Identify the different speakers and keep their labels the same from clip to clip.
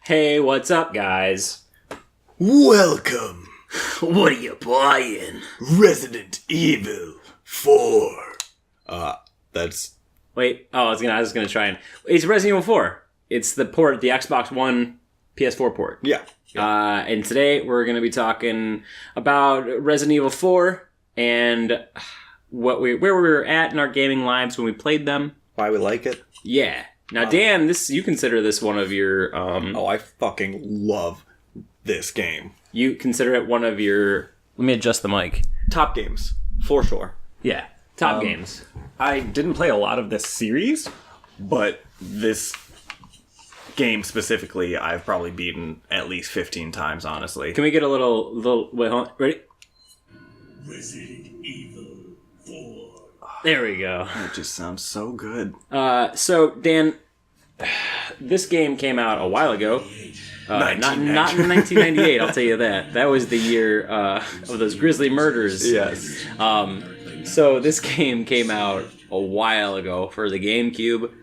Speaker 1: Hey, what's up, guys?
Speaker 2: Welcome,
Speaker 1: What are you buying?
Speaker 2: Resident Evil 4. That's...
Speaker 1: Wait, I was gonna try and... It's Resident Evil 4. It's the Xbox One PS4 port.
Speaker 2: Yeah.
Speaker 1: And today we're gonna be talking about Resident Evil 4 and where we were at in our gaming lives when we played them.
Speaker 2: Why we like it?
Speaker 1: Yeah. Now, Dan, you consider this one of your...
Speaker 2: Oh, I fucking love this game.
Speaker 1: You consider it one of your... Let me adjust the mic.
Speaker 2: Top games, for sure.
Speaker 1: Yeah, top games.
Speaker 3: I didn't play a lot of this series, but this game specifically, I've probably beaten at least 15 times, honestly.
Speaker 1: Can we get a little... Wait, hold on. Ready?
Speaker 4: Resident Evil 4.
Speaker 1: There we go.
Speaker 3: It just sounds so good.
Speaker 1: So, Dan, this game came out a while ago. Not in 1998, I'll tell you that. That was the year of those grisly murders.
Speaker 3: Yes.
Speaker 1: So this game came out a while ago for the GameCube.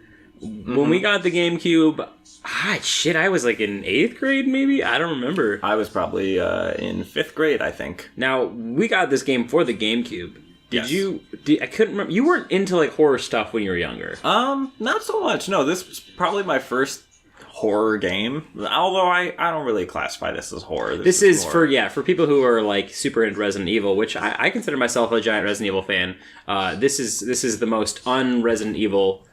Speaker 1: When we got the GameCube, I was like in 8th grade maybe? I don't remember.
Speaker 3: I was probably in 5th grade, I think.
Speaker 1: Now, we got this game for the GameCube.
Speaker 3: Yes.
Speaker 1: I couldn't remember. You weren't into like horror stuff when you were younger.
Speaker 3: Not so much. No, this was probably my first horror game. Although I don't really classify this as horror.
Speaker 1: This is for people who are like super into Resident Evil, which I consider myself a giant Resident Evil fan. This is the most un-Resident Evil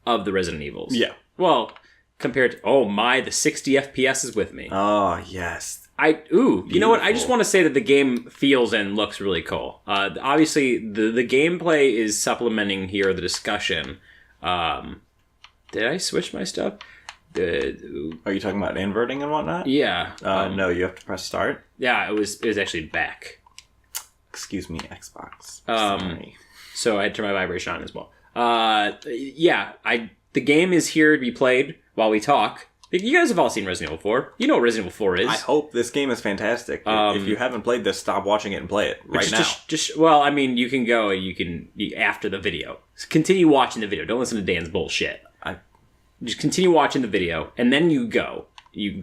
Speaker 1: of the Resident Evils.
Speaker 3: Yeah.
Speaker 1: Well, compared to the 60 FPS is with me.
Speaker 3: Oh, yes.
Speaker 1: You know what? I just want to say that the game feels and looks really cool. Obviously, the gameplay is supplementing here the discussion. Did I switch my stuff?
Speaker 3: Are you talking about inverting and whatnot?
Speaker 1: Yeah.
Speaker 3: No, you have to press start.
Speaker 1: Yeah, it was actually back.
Speaker 3: Excuse me, Xbox.
Speaker 1: Sorry. So I had to turn my vibration on as well. The game is here to be played while we talk. You guys have all seen Resident Evil 4. You know what Resident Evil 4 is.
Speaker 3: I hope this game is fantastic. If you haven't played this, stop watching it and play it right now.
Speaker 1: You can go and after the video. Continue watching the video. Don't listen to Dan's bullshit. Just continue watching the video, and then you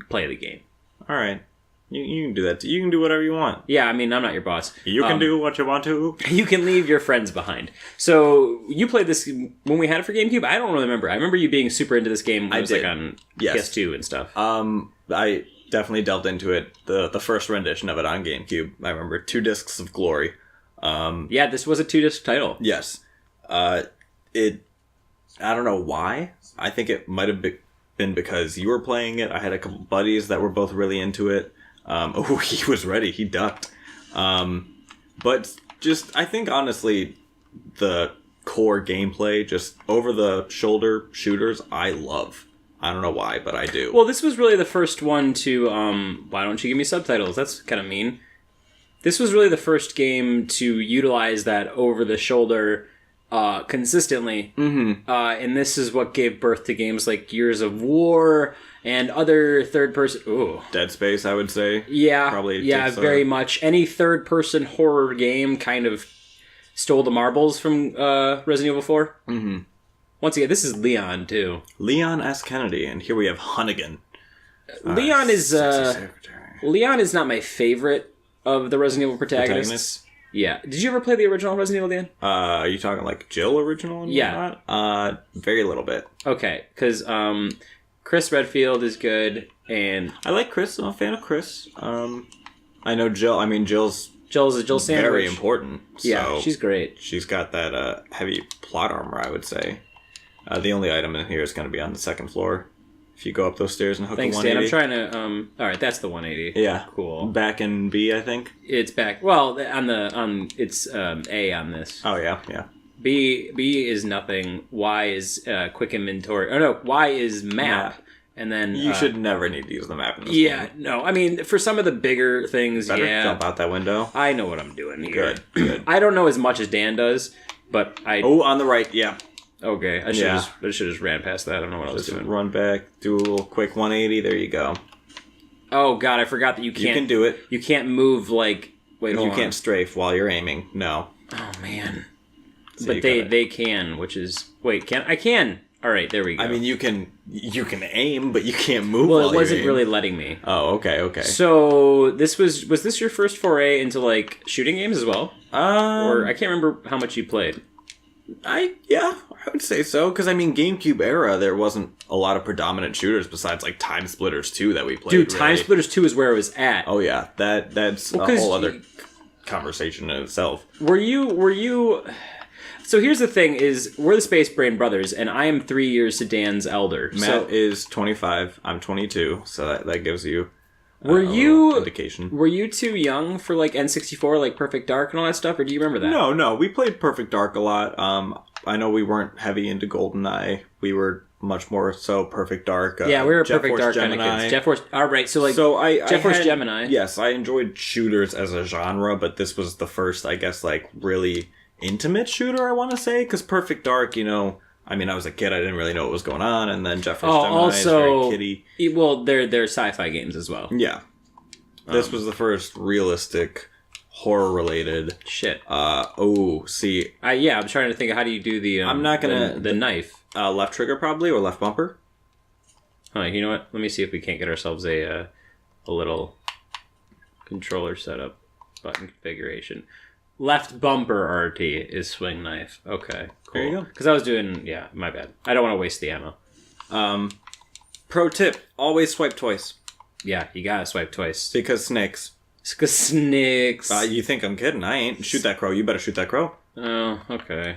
Speaker 1: play the game.
Speaker 3: All right. You can do that. You can do whatever you want.
Speaker 1: Yeah, I mean, I'm not your boss.
Speaker 3: You can do what you want to.
Speaker 1: You can leave your friends behind. So, you played this when we had it for GameCube? I don't really remember. I remember you being super into this game when it was like on PS2 and stuff.
Speaker 3: I definitely delved into it. The first rendition of it on GameCube. I remember 2 Discs of Glory.
Speaker 1: This was a 2-disc title.
Speaker 3: Yes. I don't know why. I think it might have been because you were playing it. I had a couple buddies that were both really into it. He was ready. He ducked. But just, I think honestly, the core gameplay, just over-the-shoulder shooters, I love. I don't know why, but I do.
Speaker 1: Well, this was really the first one to, why don't you give me subtitles? That's kind of mean. This was really the first game to utilize that over-the-shoulder consistently. Mm-hmm. And this is what gave birth to games like Gears of War and other third-person... Ooh.
Speaker 3: Dead Space, I would say.
Speaker 1: Yeah,
Speaker 3: probably.
Speaker 1: Yeah, very much. Any third-person horror game kind of stole the marbles from Resident Evil 4. Mm-hmm. Once again, this is Leon, too.
Speaker 3: Leon S. Kennedy, and here we have Hunnigan.
Speaker 1: Leon is not my favorite of the Resident Evil protagonists. Yeah. Did you ever play the original Resident Evil, Dan?
Speaker 3: Are you talking like Jill original and whatnot? Very little bit.
Speaker 1: Okay, because Chris Redfield is good, and...
Speaker 3: I like Chris. I'm a fan of Chris. I know Jill. I mean, Jill's
Speaker 1: Sandwich.
Speaker 3: Very important.
Speaker 1: Yeah, she's great.
Speaker 3: She's got that heavy plot armor, I would say. The only item in here is going to be on the 2nd floor. If you go up those stairs and hook the 180.
Speaker 1: Thanks, Dan. I'm trying to... Alright, that's the 180.
Speaker 3: Yeah.
Speaker 1: Cool.
Speaker 3: Back in B, I think?
Speaker 1: It's back... Well, it's A on this.
Speaker 3: Oh, yeah.
Speaker 1: B is nothing. Y is quick inventory. Oh, no. Y is map. And then...
Speaker 3: You should never need to use the map in this game.
Speaker 1: Yeah, no. I mean, for some of the bigger things,
Speaker 3: Better jump out that window.
Speaker 1: I know what I'm doing here.
Speaker 3: Good.
Speaker 1: I don't know as much as Dan does, but I...
Speaker 3: Oh, on the right, yeah.
Speaker 1: Okay, I should have just ran past that. I don't know what I was doing.
Speaker 3: Run back, do a little quick 180. There you go.
Speaker 1: Oh God, I forgot that you can't.
Speaker 3: You can do it.
Speaker 1: You can't move like. Wait, hold on.
Speaker 3: You can't strafe while you're aiming. No.
Speaker 1: Oh man.
Speaker 3: So
Speaker 1: but they can, which is I can. All right, there we go.
Speaker 3: I mean, you can aim, but you can't move.
Speaker 1: well,
Speaker 3: while
Speaker 1: it
Speaker 3: you
Speaker 1: wasn't
Speaker 3: aim.
Speaker 1: really letting me.
Speaker 3: Oh, okay.
Speaker 1: So this was this your first foray into like shooting games as well? Or I can't remember how much you played.
Speaker 3: I would say so, because I mean, GameCube era, there wasn't a lot of predominant shooters besides like Time Splitters 2 that we played.
Speaker 1: Dude,
Speaker 3: really.
Speaker 1: Time Splitters 2 is where I was at.
Speaker 3: Oh yeah, that's a whole other conversation in itself.
Speaker 1: Were you? So here's the thing: is we're the SpaceBrain Brothers, and I am 3 years to Dan's elder.
Speaker 3: Matt is 25. I'm 22, so that gives you.
Speaker 1: Were
Speaker 3: a
Speaker 1: you
Speaker 3: little indication?
Speaker 1: Were you too young for like N64, like Perfect Dark and all that stuff, or do you remember that?
Speaker 3: No, we played Perfect Dark a lot. I know we weren't heavy into GoldenEye. We were much more so Perfect Dark.
Speaker 1: Yeah, we were
Speaker 3: Jet
Speaker 1: Perfect
Speaker 3: Force
Speaker 1: Dark kind of
Speaker 3: Gemini.
Speaker 1: kids. Jet Force. All right, so like
Speaker 3: Jet
Speaker 1: Force Gemini.
Speaker 3: Yes, I enjoyed shooters as a genre, but this was the first, I guess, like really intimate shooter. I want to say, because Perfect Dark, you know. I mean, I was a kid. I didn't really know what was going on, and then Jet Force Gemini is very kiddie.
Speaker 1: Well, they're sci-fi games as well.
Speaker 3: Yeah. This was the first realistic horror-related
Speaker 1: shit.
Speaker 3: See.
Speaker 1: I'm trying to think of how do you do the.
Speaker 3: I'm not gonna
Speaker 1: the knife.
Speaker 3: Left trigger probably or left bumper.
Speaker 1: You know what? Let me see if we can't get ourselves a little controller setup button configuration. Left bumper RT is swing knife. Okay, cool.
Speaker 3: There you go.
Speaker 1: Because I was doing my bad. I don't want to waste the ammo.
Speaker 3: Pro tip: always swipe twice.
Speaker 1: Yeah, you gotta swipe twice.
Speaker 3: Because snakes.
Speaker 1: Because snakes.
Speaker 3: You think I'm kidding? I ain't. Shoot that crow. You better shoot that crow.
Speaker 1: Oh, okay.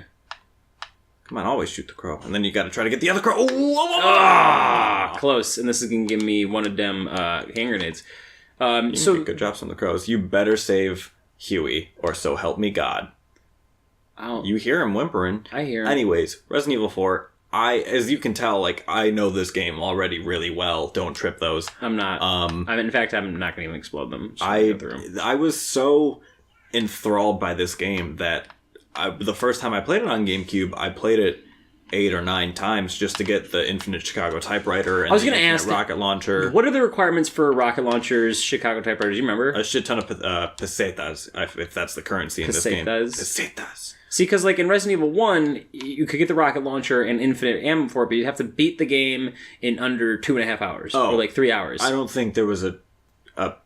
Speaker 3: Come on, always shoot the crow. And then you gotta try to get the other crow.
Speaker 1: Close. And this is gonna give me one of them hand grenades.
Speaker 3: Good jobs on the crows. You better save Huey, or so help me God. You hear him whimpering.
Speaker 1: I hear him.
Speaker 3: Anyways, Resident Evil 4. As you can tell, like, I know this game already really well. Don't trip those.
Speaker 1: I'm not. In fact, I'm not going to even explode them.
Speaker 3: I was so enthralled by this game that the first time I played it on GameCube, I played it 8 or 9 times just to get the Infinite Chicago typewriter and the Infinite rocket launcher.
Speaker 1: What are the requirements for rocket launchers, Chicago typewriters? Do you remember?
Speaker 3: A shit ton of pesetas, if that's the currency in this game. Pesetas.
Speaker 1: See, because like in Resident Evil 1, you could get the rocket launcher and infinite ammo for it, but you'd have to beat the game in under 2.5 hours. Or like 3 hours.
Speaker 3: I don't think there was a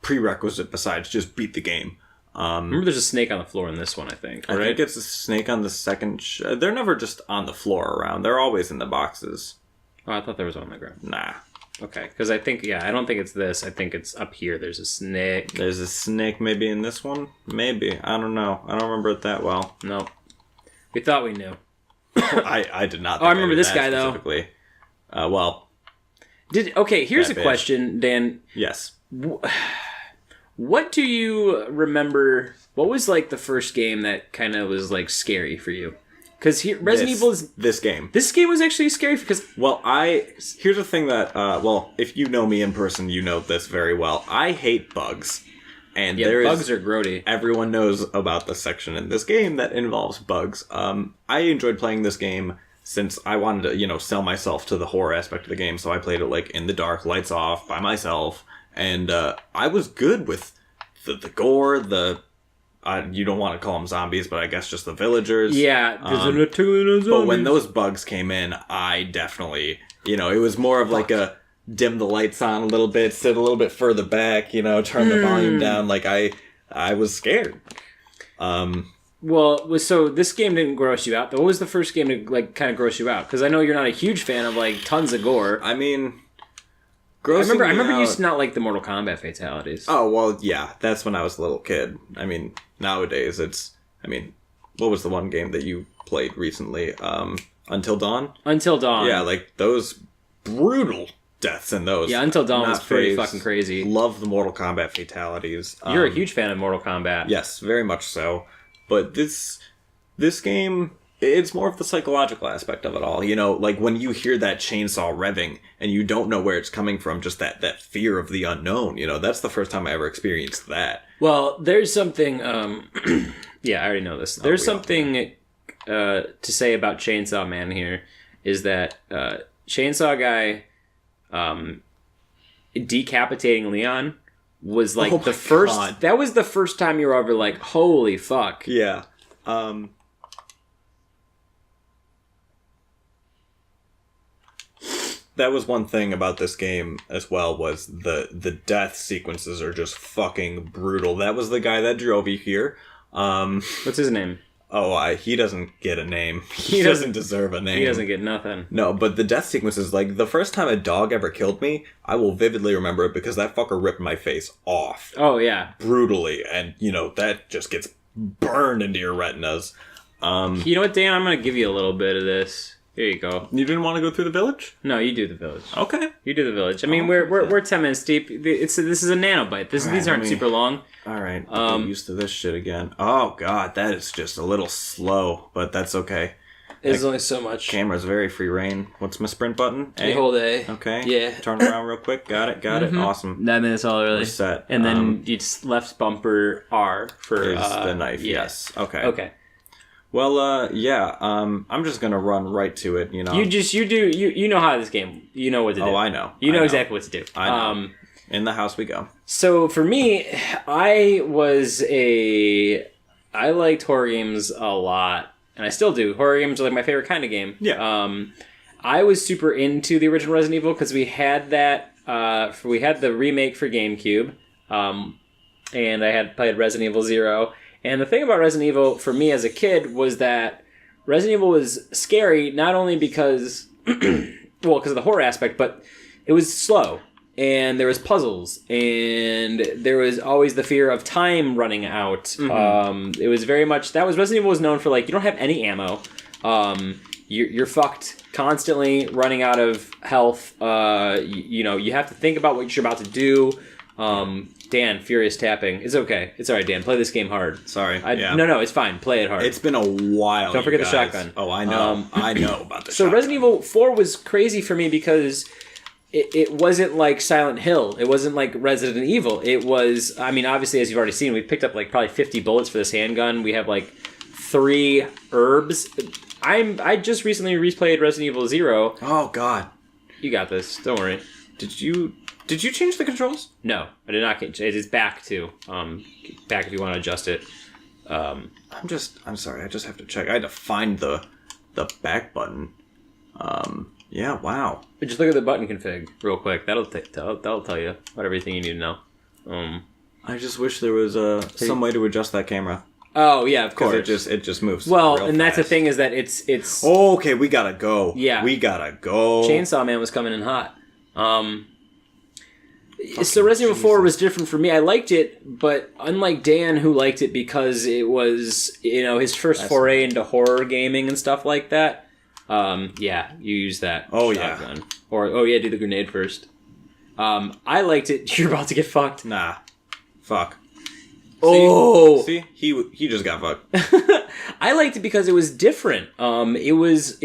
Speaker 3: prerequisite besides just beat the game.
Speaker 1: Remember there's a snake on the floor in this one, I think.
Speaker 3: Right? I think it's a snake on the second... They're never just on the floor around. They're always in the boxes.
Speaker 1: Oh, I thought there was one on the ground.
Speaker 3: Nah.
Speaker 1: Okay, because I think, I don't think it's this. I think it's up here. There's a snake.
Speaker 3: There's a snake maybe in this one? Maybe. I don't know. I don't remember it that well.
Speaker 1: No. We thought we knew.
Speaker 3: I did not think
Speaker 1: I remember this guy, though. Here's a question, Dan.
Speaker 3: Yes.
Speaker 1: What do you remember? What was like the first game that kind of was like scary for you? Because Resident Evil is
Speaker 3: this game.
Speaker 1: This game was actually scary because
Speaker 3: here's the thing that if you know me in person, you know this very well. I hate bugs, and
Speaker 1: bugs are grody.
Speaker 3: Everyone knows about the section in this game that involves bugs. I enjoyed playing this game since I wanted to sell myself to the horror aspect of the game, so I played it like in the dark, lights off, by myself. And I was good with the gore, you don't want to call them zombies, but I guess just the villagers.
Speaker 1: Yeah,
Speaker 3: but when those bugs came in, I definitely, it was more of like a dim the lights on a little bit, sit a little bit further back, turn the volume down. Like I was scared.
Speaker 1: So this game didn't gross you out. What was the first game to like kind of gross you out? Because I know you're not a huge fan of like tons of gore.
Speaker 3: I mean...
Speaker 1: I remember you used to not like the Mortal Kombat fatalities.
Speaker 3: Oh, well, yeah. That's when I was a little kid. I mean, nowadays what was the one game that you played recently? Until Dawn?
Speaker 1: Until Dawn.
Speaker 3: Yeah, like those brutal deaths in those.
Speaker 1: Yeah, Until Dawn was pretty fucking crazy.
Speaker 3: Love the Mortal Kombat fatalities.
Speaker 1: You're a huge fan of Mortal Kombat.
Speaker 3: Yes, very much so. But this game... It's more of the psychological aspect of it all. Like when you hear that chainsaw revving and you don't know where it's coming from, just that fear of the unknown, that's the first time I ever experienced that.
Speaker 1: Well, there's something, yeah, I already know this. There's something to say about Chainsaw Man here, is that Chainsaw Guy decapitating Leon was like the first... God. That was the first time you were ever like, holy fuck.
Speaker 3: Yeah.
Speaker 2: that was one thing about this game as well, was the death sequences are just fucking brutal. That was the guy that drove you here.
Speaker 1: What's his name?
Speaker 2: Oh, he doesn't get a name. He doesn't deserve a name.
Speaker 1: He doesn't get nothing.
Speaker 2: No, but the death sequences, like, the first time a dog ever killed me, I will vividly remember it because that fucker ripped my face off.
Speaker 1: Oh, yeah.
Speaker 2: Brutally. And, that just gets burned into your retinas.
Speaker 1: You know what, Dan? I'm going to give you a little bit of this. Here you go.
Speaker 2: You didn't want to go through the village?
Speaker 1: No, you do the village.
Speaker 2: Okay.
Speaker 1: You do the village. I mean, we're 10 minutes deep. This is a nanobyte. These aren't super long.
Speaker 3: All right. Get used to this shit again. Oh god, that is just a little slow, but that's okay.
Speaker 1: There's only so much.
Speaker 3: Camera's very free reign. What's my sprint button?
Speaker 1: You hold A.
Speaker 3: Okay.
Speaker 1: Yeah.
Speaker 3: Turn around real quick. Got it. Awesome.
Speaker 1: That minutes all really.
Speaker 3: We're set.
Speaker 1: And then you just left bumper R for
Speaker 3: is the knife.
Speaker 1: Yeah.
Speaker 3: Yes. Okay.
Speaker 1: Okay.
Speaker 3: Well, yeah. I'm just gonna run right to it. You know.
Speaker 1: You know how this game. You know what to do.
Speaker 3: Oh, I know.
Speaker 1: You know exactly what to do.
Speaker 3: I know. In the house we go.
Speaker 1: So for me, I liked horror games a lot, and I still do. Horror games are like my favorite kind of game.
Speaker 2: Yeah.
Speaker 1: I was super into the original Resident Evil because we had that. We had the remake for GameCube, and I had played Resident Evil 0. And the thing about Resident Evil for me as a kid was that Resident Evil was scary not only because, because of the horror aspect, but it was slow. And there was puzzles, and there was always the fear of time running out. Mm-hmm. It was very much that was Resident Evil was known for, like, you don't have any ammo. You're fucked constantly, running out of health. You have to think about what you're about to do. Dan, furious tapping. It's okay. It's all right, Dan. Play this game hard.
Speaker 3: Sorry.
Speaker 1: No, it's fine. Play it hard.
Speaker 2: It's been a while.
Speaker 1: Don't forget the shotgun.
Speaker 2: Oh, I know. I know about the shotgun.
Speaker 1: So Resident Evil 4 was crazy for me because it wasn't like Silent Hill. It wasn't like Resident Evil. It was, I mean, obviously, as you've already seen, we picked up like probably 50 bullets for this handgun. We have like 3 herbs. I just recently replayed Resident Evil 0.
Speaker 3: Oh, God.
Speaker 1: You got this. Don't worry.
Speaker 3: Did you change the controls?
Speaker 1: No, I did not. It is back to. Back if you want to adjust it.
Speaker 3: I'm sorry. I just have to check. I had to find the back button. Yeah, wow.
Speaker 1: But just look at the button config real quick. That'll tell you everything you need to know.
Speaker 3: I just wish there was some way to adjust that camera.
Speaker 1: Oh yeah, of course.
Speaker 3: It just moves.
Speaker 1: Well,
Speaker 3: real
Speaker 1: and that's the
Speaker 3: fast.
Speaker 1: thing is that it's.
Speaker 2: Oh, okay, we gotta go.
Speaker 1: Yeah,
Speaker 2: we gotta go.
Speaker 1: Chainsaw Man was coming in hot. So Resident Evil 4 was different for me. I liked it, but unlike Dan, who liked it because it was his first foray into horror gaming and stuff like that. Yeah, you use that.
Speaker 2: Oh
Speaker 1: shotgun.
Speaker 2: yeah.
Speaker 1: Or do the grenade first. I liked it. You're about to get fucked.
Speaker 2: Nah. Fuck.
Speaker 3: See, he just got fucked.
Speaker 1: I liked it because it was different. It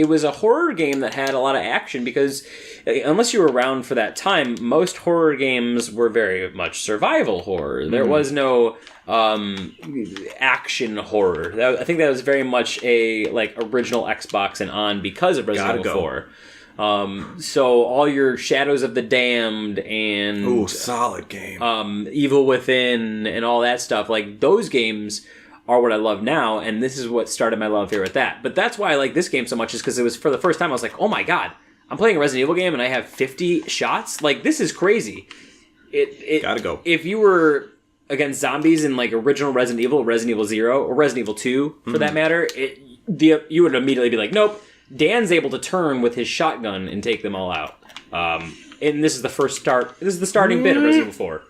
Speaker 1: was a horror game that had a lot of action because unless you were around for that time, most horror games were very much survival horror. There was no action horror. I think that was very much a original Xbox and on because of Resident Evil 4. So all your Shadows of the Damned and
Speaker 2: solid game.
Speaker 1: Evil Within and all that stuff, like those games are what I love now, and this is what started my love here with that. But that's why I like this game so much, is because it was for the first time I was like, oh my god, I'm playing a Resident Evil game and I have 50 shots? Like, this is crazy. It
Speaker 2: gotta go.
Speaker 1: If you were against zombies in like original Resident Evil 0, or Resident Evil 2 for that matter, you would immediately be like, nope. Dan's able to turn with his shotgun and take them all out. And this is the first start. This is the starting bit of Resident Evil 4.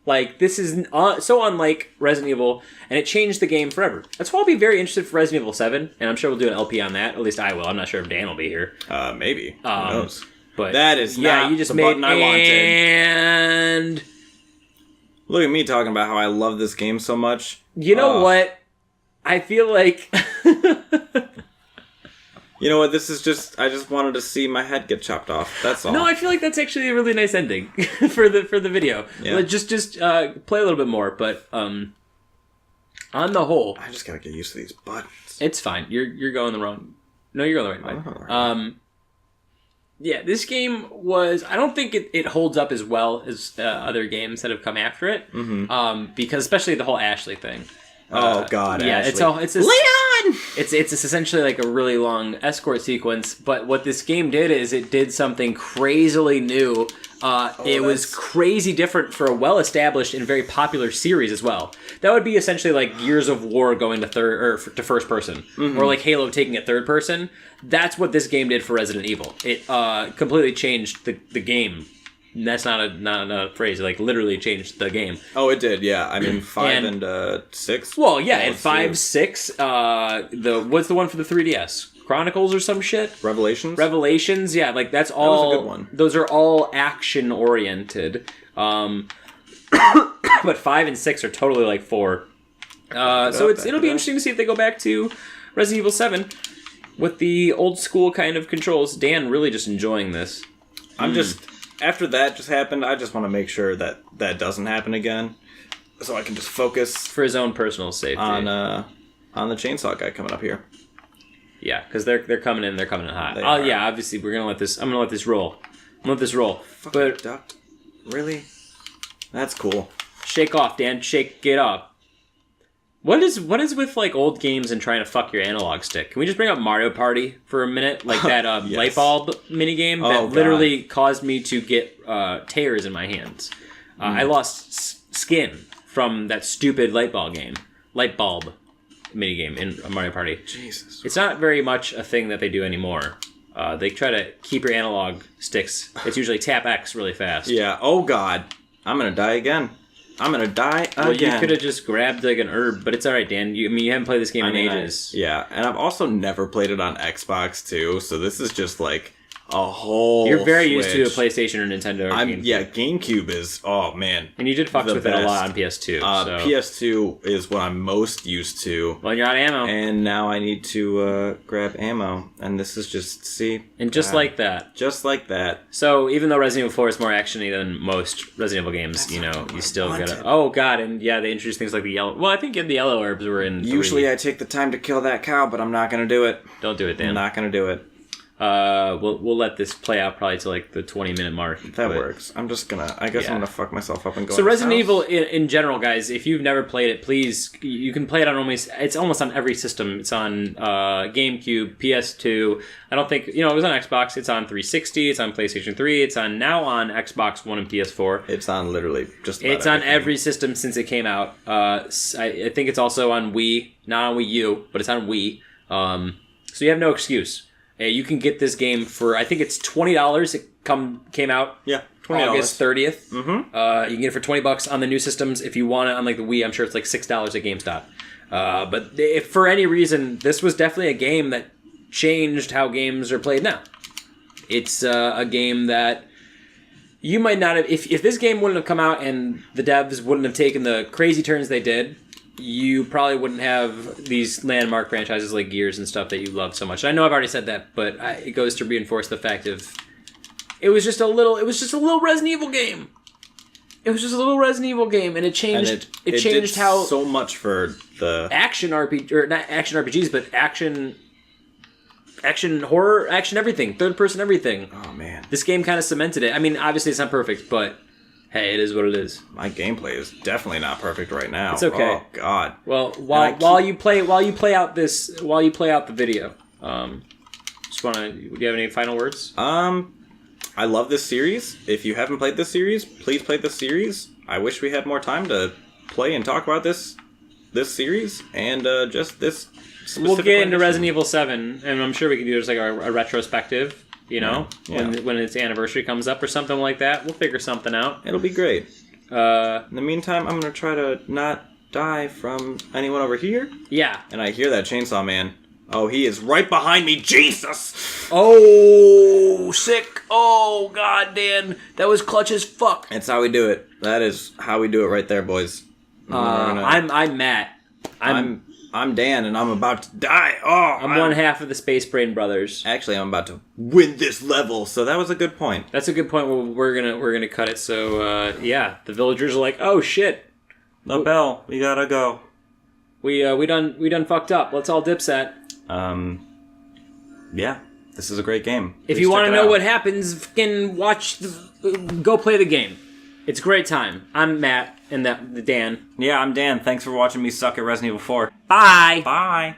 Speaker 1: Like, this is so unlike Resident Evil, and it changed the game forever. That's why I'll be very interested for Resident Evil 7, and I'm sure we'll do an LP on that. At least I will. I'm not sure if Dan will be here.
Speaker 2: Maybe. Who knows?
Speaker 1: But
Speaker 2: that is not
Speaker 1: you just
Speaker 2: the
Speaker 1: made
Speaker 2: button I wanted.
Speaker 1: And
Speaker 3: Look at me talking about how I love this game so much.
Speaker 1: You know what? I feel like...
Speaker 3: You know what? This is just... I just wanted to see my head get chopped off. That's all.
Speaker 1: No, I feel like that's actually a really nice ending for the video.
Speaker 3: Yeah.
Speaker 1: Just play a little bit more, but on the whole,
Speaker 2: I just gotta get used to these buttons.
Speaker 1: it's fine. You're going the wrong. No, you're going the right way. Yeah, this game was... I don't think it holds up as well as other games that have come after it. Mm-hmm. Because especially the whole Ashley thing.
Speaker 2: Oh God!
Speaker 1: Yeah,
Speaker 2: Ashley.
Speaker 1: it's a
Speaker 2: Leon.
Speaker 1: It's essentially like a really long escort sequence, but what this game did is it did something crazily new. It was crazy different for a well-established and very popular series as well. That would be essentially like Gears of War going to to first person, or like Halo taking it third person. That's what this game did for Resident Evil. It completely changed the game. That's not a phrase. It, like, literally changed the game.
Speaker 3: Oh, it did. Yeah, I mean 5 and 6.
Speaker 1: Well, yeah, and 5, 6. What's the one for the 3DS? Chronicles or some shit? Revelations, yeah, like that's all.
Speaker 3: That was a good one.
Speaker 1: Those are all action oriented. But 5 and 6 are totally like 4. So it'll be interesting to see if they go back to Resident Evil 7 with the old school kind of controls. Dan really just enjoying this.
Speaker 3: I'm just after that just happened. I just want to make sure that doesn't happen again, so I can just focus
Speaker 1: for his own personal safety
Speaker 3: on the chainsaw guy coming up here.
Speaker 1: Yeah, because they're coming in. They're coming in hot. Oh yeah, obviously we're gonna let this. I'm gonna let this roll.
Speaker 3: Fucking ducked. Really? That's cool.
Speaker 1: Shake off, Dan. Get up. What is with like old games and trying to fuck your analog stick? Can we just bring up Mario Party for a minute? Like that
Speaker 3: yes.
Speaker 1: light bulb minigame that literally caused me to get tears in my hands. I lost skin from that stupid light bulb minigame in Mario Party.
Speaker 3: Jesus.
Speaker 1: It's not very much a thing that they do anymore. They try to keep your analog sticks. It's usually tap X really fast.
Speaker 3: Yeah. Oh God. I'm gonna die again.
Speaker 1: Well, you could have just grabbed like an herb, but it's all right, Dan. You haven't played this game in ages.
Speaker 3: Yeah, and I've also never played it on Xbox too, so this is just like a whole.
Speaker 1: You're very used to a PlayStation or Nintendo.
Speaker 3: GameCube is man,
Speaker 1: and you did fuck with it a lot on PS2. So.
Speaker 3: PS2 is what I'm most used to.
Speaker 1: Well, you're out of ammo,
Speaker 3: and now I need to grab ammo, and this is just
Speaker 1: like that,
Speaker 3: just like that.
Speaker 1: So even though Resident Evil 4 is more actiony than most Resident Evil games, you still gotta. Oh God, and yeah, they introduced things like the yellow. Well, I think the yellow herbs were in.
Speaker 3: Usually, I take the time to kill that cow, but I'm not gonna do it.
Speaker 1: Don't do it, Dan.
Speaker 3: I'm not gonna do it.
Speaker 1: We'll let this play out probably to like the 20-minute mark.
Speaker 3: That works. I'm just gonna. I guess I'm gonna fuck myself up and go.
Speaker 1: So Resident Evil in general, guys, if you've never played it, please you can play it on it's almost on every system. It's on GameCube, PS2. I don't think it was on Xbox. It's on 360. It's on PlayStation 3. It's now on Xbox One and PS4.
Speaker 3: It's on literally just. About
Speaker 1: it's everything. On every system since it came out. I think it's also on Wii, not on Wii U, but it's on Wii. So you have no excuse. You can get this game for, I think it's $20. It came out
Speaker 3: $20.
Speaker 1: August 30th. Mm-hmm. You can get it for $20 on the new systems. If you want it on like the Wii, I'm sure it's like $6 at GameStop. But if for any reason, this was definitely a game that changed how games are played now. It's a game that you might not have... If this game wouldn't have come out and the devs wouldn't have taken the crazy turns they did... you probably wouldn't have these landmark franchises like Gears and stuff that you love so much. I know I've already said that, but it goes to reinforce the fact of it was just a little Resident Evil game. It was just a little Resident Evil game, and it changed. And it changed
Speaker 3: did
Speaker 1: how
Speaker 3: so much for the
Speaker 1: action RPG, or not action RPGs, but action horror, action everything, third person everything.
Speaker 3: Oh man,
Speaker 1: this game kind of cemented it. I mean, obviously it's not perfect, but. Hey, it is what it is.
Speaker 3: My gameplay is definitely not perfect right now.
Speaker 1: It's okay.
Speaker 3: Oh God.
Speaker 1: Well, while you play out the video, do you have any final words?
Speaker 3: I love this series. If you haven't played this series, please play this series. I wish we had more time to play and talk about this series and just this.
Speaker 1: We'll get into Resident Evil 7, and I'm sure we can do just like a retrospective. When its anniversary comes up or something like that, we'll figure something out.
Speaker 3: It'll be great. In the meantime, I'm gonna try to not die from anyone over here.
Speaker 1: Yeah.
Speaker 3: And I hear that chainsaw man. Oh, he is right behind me. Jesus!
Speaker 1: Oh, sick. Oh, God, Dan. That was clutch as fuck.
Speaker 3: That's how we do it. That is how we do it right there, boys.
Speaker 1: I'm Matt.
Speaker 3: I'm Dan, and I'm about to die.
Speaker 1: I'm one half of the SpaceBrain Brothers.
Speaker 3: Actually, I'm about to win this level, so that was a good point.
Speaker 1: That's a good point. Well, we're gonna cut it. So the villagers are like, oh shit,
Speaker 3: the bell, we gotta go.
Speaker 1: We done fucked up. Let's all dipset.
Speaker 3: Yeah, this is a great game.
Speaker 1: If you want to know what happens, fucking go play the game. It's a great time. I'm Matt, and the Dan.
Speaker 3: Yeah, I'm Dan. Thanks for watching me suck at Resident Evil 4.
Speaker 1: Bye.
Speaker 3: Bye.